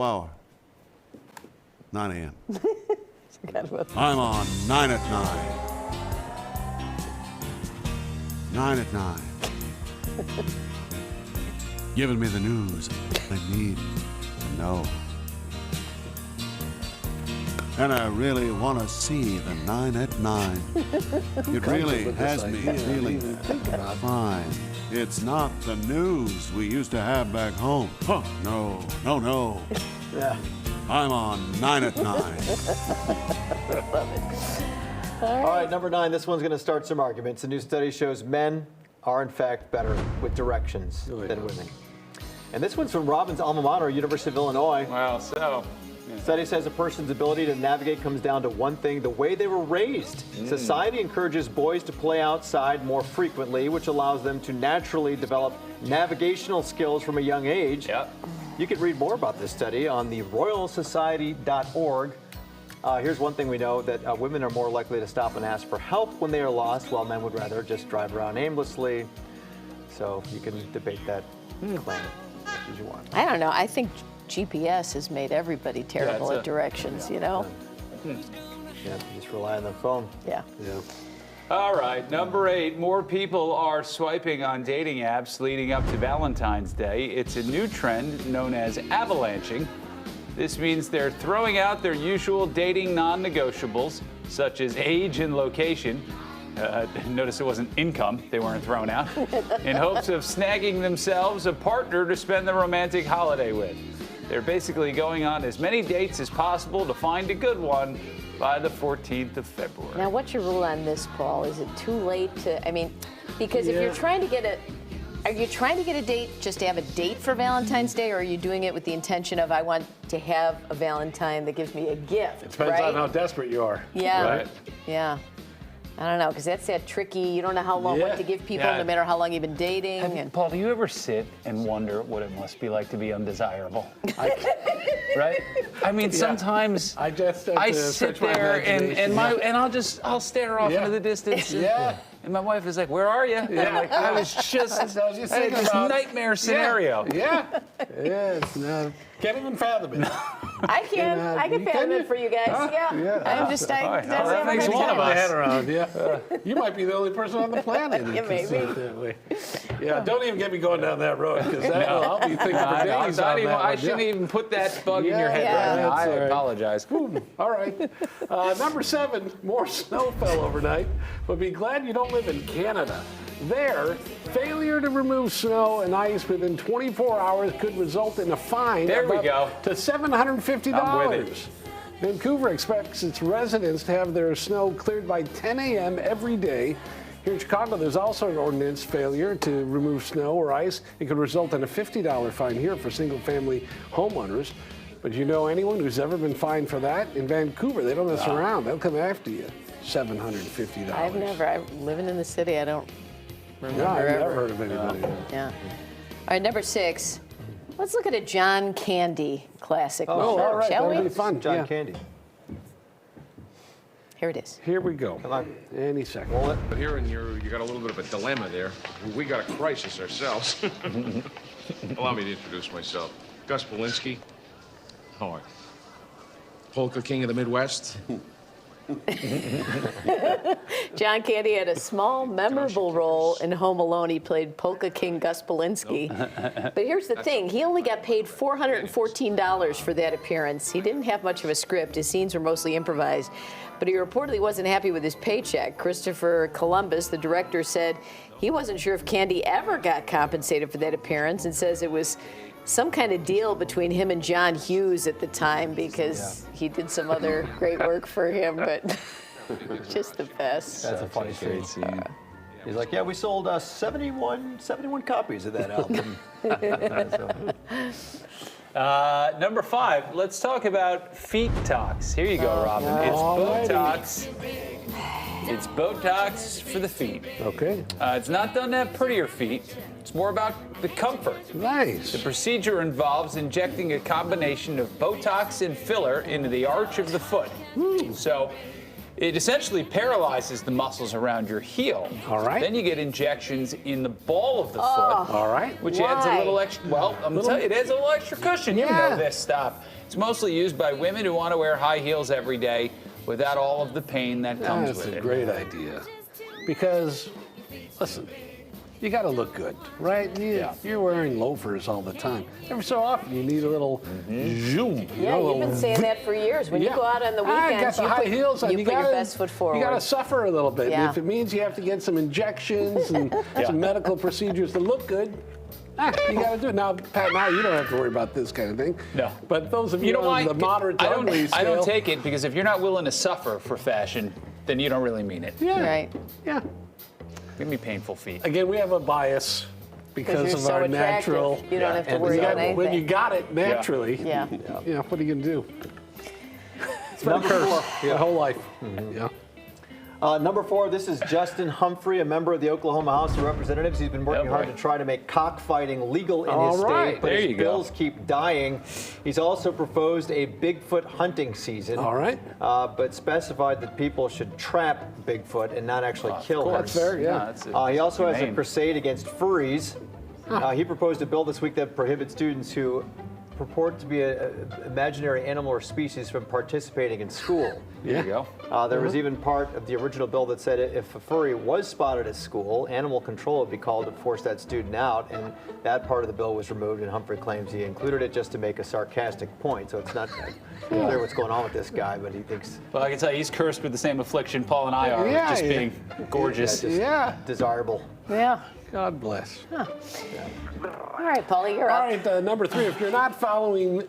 Hour. 9 a.m. Forgot about that. I'm on 9 at 9. 9 at 9. Giving me the news I need to know. And I really want to see the 9 at 9. It really has me feeling fine. It's not the news we used to have back home. Huh, no. Yeah. I'm on 9 at 9. All right, number 9. This one's going to start some arguments. A new study shows men are, in fact, better with directions than women. And this one's from Robin's alma mater, University of Illinois. Well, so. Study says a person's ability to navigate comes down to one thing: the way they were raised. Society encourages boys to play outside more frequently, which allows them to naturally develop navigational skills from a young age. Yep. You can read more about this study on the royalsociety.org. Here's one thing we know, that women are more likely to stop and ask for help when they are lost, while men would rather just drive around aimlessly. So you can debate that claim as you want. I don't know. I think GPS has made everybody terrible that's at directions, you know? Yeah, just rely on the phone. Yeah. All right, number 8. More people are swiping on dating apps leading up to Valentine's Day. It's a new trend known as avalanching. This means they're throwing out their usual dating non-negotiables, such as age and location. Notice it wasn't income they weren't throwing out, in hopes of snagging themselves a partner to spend the romantic holiday with. They're basically going on as many dates as possible to find a good one by the 14th of February. Now, what's your rule on this, Paul? Is it too late to, because if you're trying to get are you trying to get a date just to have a date for Valentine's Day, or are you doing it with the intention of, I want to have a Valentine that gives me a gift? It depends on how desperate you are. Yeah. Right. Yeah. I don't know, because that's that tricky, you don't know how long, what to give people, no matter how long you've been dating. And Paul, do you ever sit and wonder what it must be like to be undesirable? Right? I mean, sometimes I just have I to sit stretch my there imagination. and I'll stare off into the distance. And my wife is like, "Where are you?" And I'm like, I was just I had this nightmare scenario. Yeah, it's not. Can't even fathom it. I can fathom it for you guys. Yeah. I'm just, that makes one of us. Head around. You might be the only person on the planet who Yeah, can maybe. see it that way. Yeah, don't even get me going down that road, because I'll be thinking for days on that I one. shouldn't even put that bug in your head Yeah. right now. I That's all right. apologize. All right. Number 7, more snow fell overnight, but be glad you don't live in Canada. There, failure to remove snow and ice within 24 hours could result in a fine There we of go. up to $750. I'm with it. Vancouver expects its residents to have their snow cleared by 10 a.m. every day. Here in Chicago, there's also an ordinance failure to remove snow or ice. It could result in a $50 fine here for single-family homeowners. But you know anyone who's ever been fined for that? In Vancouver, they don't mess around. They'll come after you. $750. I'm living in the city, I don't remember Yeah, I've ever. never heard of anybody. Yeah. All right, number 6. Let's look at a John Candy classic. Oh, shall all right, shall that'll we? be fun. John Yeah. Candy. Here it is. Here we go. Come on. Any second. Roll it. But here in you got a little bit of a dilemma there. We got a crisis ourselves. Allow me to introduce myself. Gus Polinski. How are you? Polka King of the Midwest. John Candy had a small, memorable role in Home Alone. He played Polka King Gus Polinski. But here's the thing. He only got paid $414 for that appearance. He didn't have much of a script. His scenes were mostly improvised. But he reportedly wasn't happy with his paycheck. Christopher Columbus, the director, said he wasn't sure if Candy ever got compensated for that appearance, and says it was some kind of deal between him and John Hughes at the time, because he did some other great work for him, but just the best. That's a funny scene. He's like, yeah, we sold 71 copies of that album. Number 5, let's talk about feet tox. Here you go, Robin. It's Botox. It's Botox for the feet. Okay. It's not done to have prettier feet. It's more about the comfort. Nice. The procedure involves injecting a combination of Botox and filler into the arch of the foot. So It essentially paralyzes the muscles around your heel. All right. Then you get injections in the ball of the Oh. foot. All right. Which adds a Why? little extra, well, I'm going to tell you, it adds a little extra cushion. You Yeah. know this stuff. It's mostly used by women who want to wear high heels every day without all of the pain that comes That's with a it. great idea. Because, listen, you got to look good, right? You're wearing loafers all the time. Every so often, you need a little zoom. Yeah, you've been saying that for years. When you go out on the I got weekends, the you high put, heels on. you put your gotta- best foot forward. You got to suffer a little bit. Yeah. If it means you have to get some injections and some medical procedures to look good, you got to do it. Now, Pat, now you don't have to worry about this kind of thing. No. But those of you, You know on why? the moderate to I don't, ugly I don't scale- take it because if you're not willing to suffer for fashion, then you don't really mean it. Yeah. Right. Yeah. Give me painful feet. Again, we have a bias because you're of so our attractive. natural. You don't have to And worry about anything. When you got it naturally, Yeah. you know, what are you gonna do? It's been a Number curse 4. my whole life. Yeah. Number 4, this is Justin Humphrey, a member of the Oklahoma House of Representatives. He's been working Oh, hard boy. to try to make cockfighting legal in All his right. state, but There his you go. bills keep dying. He's also proposed a Bigfoot hunting season. All right. But specified that people should trap Bigfoot and not actually kill him. That's fair, yeah. No, that's He also has a humane. crusade against furries. He proposed a bill this week that prohibits students who purport to be an imaginary animal or species from participating in school. There you go. There was even part of the original bill that said if a furry was spotted at school, animal control would be called to force that student out, and that part of the bill was removed, and Humphrey claims he included it just to make a sarcastic point, so it's not clear what's going on with this guy, but he thinks Well, I can tell you, he's cursed with the same affliction Paul and I are, Yeah, just yeah. being gorgeous. just Yeah. desirable. Yeah. God bless. All right, Paulie, you're All up. right, number 3. If you're not following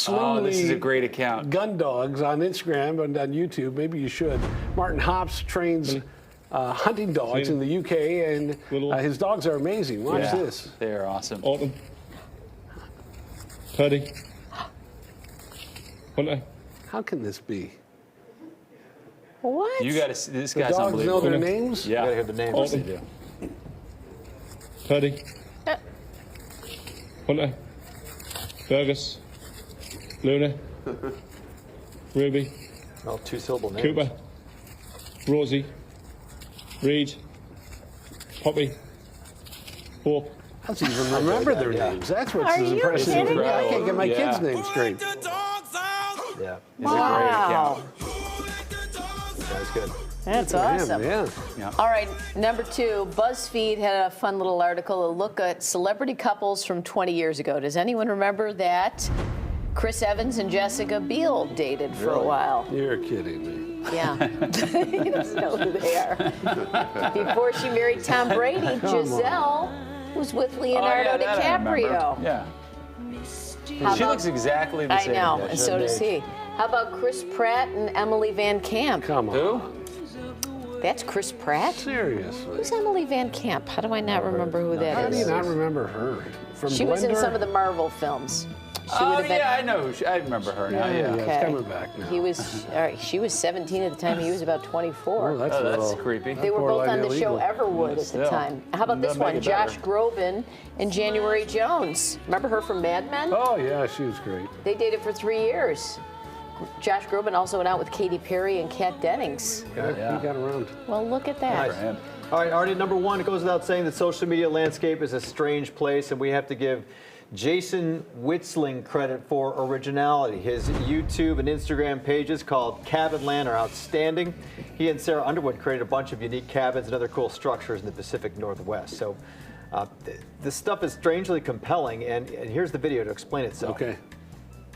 Oh, this is a Swingley great account. Gun Dogs on Instagram and on YouTube, maybe you should. Martin Hops trains hunting dogs in the UK, and his dogs are amazing. Watch Yeah, this. they are awesome. Autumn. Paddy. Hunter. How can this be? What? You got to. This The guy's dogs know unbelievable. their names? Yeah, You gotta hear the names. Of course they Autumn. do. Paddy. Hunter. Fergus. Luna. Ruby. Well, 2-syllable names. Cooper. Rosie. Reed. Poppy. Hope. How do you even remember their Yeah. names? That's what's Are as you impressive. kidding me? I can't get my Yeah. kids' names straight. Yeah, It's a great Wow. account. that was good. That's Damn, awesome. yeah. All right, number 2, BuzzFeed had a fun little article, a look at celebrity couples from 20 years ago. Does anyone remember that Chris Evans and Jessica Biel dated for a while? You're kidding me. Yeah. He doesn't know who they are. Before she married Tom Brady, Giselle was with Leonardo Oh, yeah, that I remember. DiCaprio. Yeah. How She about- looks exactly the I same. know, Yeah, and she- so does he. How about Chris Pratt and Emily Van Camp? Come on. Who? That's Chris Pratt? Seriously. Who's Emily Van Camp? How do I not remember who How that do you is? not remember her? From She was in Blender? some of the Marvel films. She would Oh have been. yeah, I know. I remember her now. Yeah, Yeah. yeah. Okay. It's coming back now. He was. All right, she was 17 at the time. He was about 24. Oh, that's Oh, a that's little, creepy. They were poor both lady on the show illegal. Everwood at the Still, time. How about this doesn't make one? it better. Josh Groban and January Jones. Remember her from Mad Men? Oh, yeah, she was great. They dated for 3 years. Josh Groban also went out with Katy Perry and Kat Dennings. Yeah. He got around. Well, look at that. For him. All right, Artie, number 1, it goes without saying that social media landscape is a strange place, and we have to give Jason Witzling credit for originality. His YouTube and Instagram pages called Cabinland are outstanding. He and Sarah Underwood created a bunch of unique cabins and other cool structures in the Pacific Northwest. So this stuff is strangely compelling, and here's the video to explain itself. Okay.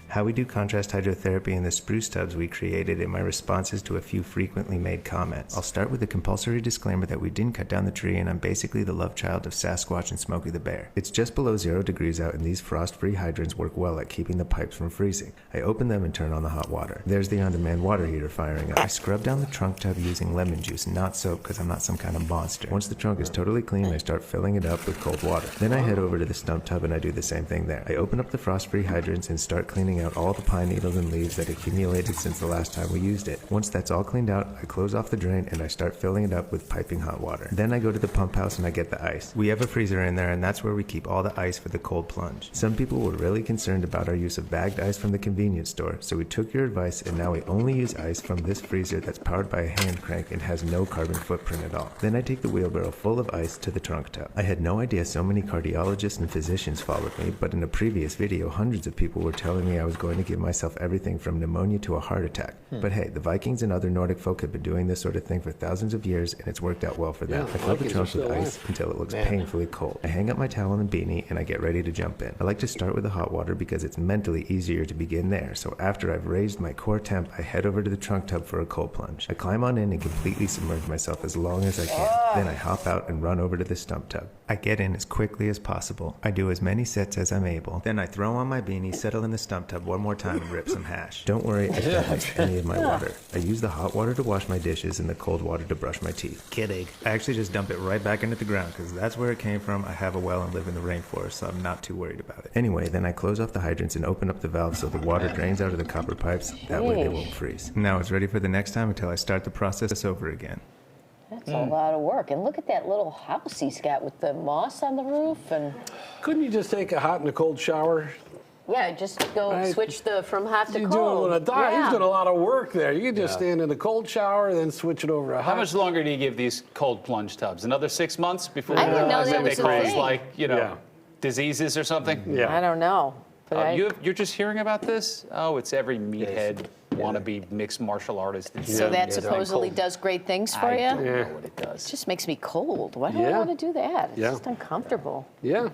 How we do contrast hydrotherapy in the spruce tubs we created in my responses to a few frequently made comments. I'll start with a compulsory disclaimer that we didn't cut down the tree and I'm basically the love child of Sasquatch and Smokey the Bear. It's just below 0 degrees out and these frost-free hydrants work well at keeping the pipes from freezing. I open them and turn on the hot water. There's the on-demand water heater firing up. I scrub down the trunk tub using lemon juice, not soap because I'm not some kind of monster. Once the trunk is totally clean, I start filling it up with cold water. Then I head over to the stump tub and I do the same thing there. I open up the frost-free hydrants and start cleaning cleaning out all the pine needles and leaves that accumulated since the last time we used it. Once that's all cleaned out, I close off the drain and I start filling it up with piping hot water. Then I go to the pump house and I get the ice. We have a freezer in there and that's where we keep all the ice for the cold plunge. Some people were really concerned about our use of bagged ice from the convenience store, so we took your advice and now we only use ice from this freezer that's powered by a hand crank and has no carbon footprint at all. Then I take the wheelbarrow full of ice to the trunk tub. I had no idea so many cardiologists and physicians followed me, but in a previous video, hundreds of people were telling me I was going to give myself everything from pneumonia to a heart attack. But hey, the Vikings and other Nordic folk have been doing this sort of thing for thousands of years, and it's worked out well for them. Yeah, I fill the Vikings trunk are still with ice alive. until it looks painfully cold. I hang up my towel and beanie, and I get ready to jump in. I like to start with the hot water because it's mentally easier to begin there, so after I've raised my core temp, I head over to the trunk tub for a cold plunge. I climb on in and completely submerge myself as long as I can. Then I hop out and run over to the stump tub. I get in as quickly as possible. I do as many sets as I'm able. Then I throw on my beanie, settle in the stump tub one more time, and rip some hash. Don't worry, I don't waste any of my water. I use the hot water to wash my dishes and the cold water to brush my teeth. Kidding. I actually just dump it right back into the ground because that's where it came from. I have a well and live in the rainforest, so I'm not too worried about it. Anyway, then I close off the hydrants and open up the valves so the water drains out of the copper pipes. That way they won't freeze. Now it's ready for the next time until I start the process over again. That's a lot of work. And look at that little house he's got with the moss on the roof. And Couldn't you just take a hot and a cold shower? yeah, just go Right. switch from hot to You're cold. doing he's Yeah. doing a lot of work there. You can just stand in the cold shower, then switch it over to How hot. much longer do you give these cold plunge tubs? Another 6 months before I didn't know that they was a cause thing. like, Yeah. diseases or something? Yeah. I don't know. But You're just hearing about this? Oh, it's every meathead wannabe mixed martial artist. so that supposedly does great things for I you? don't know what it does. It just makes me cold. Why do I Yeah. want to do that? It's Yeah. just uncomfortable. Yeah.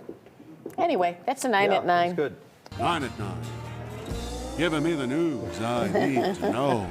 Anyway, that's a 9 Yeah, at 9. That's good. 9 at 9. Giving me the news I need to know.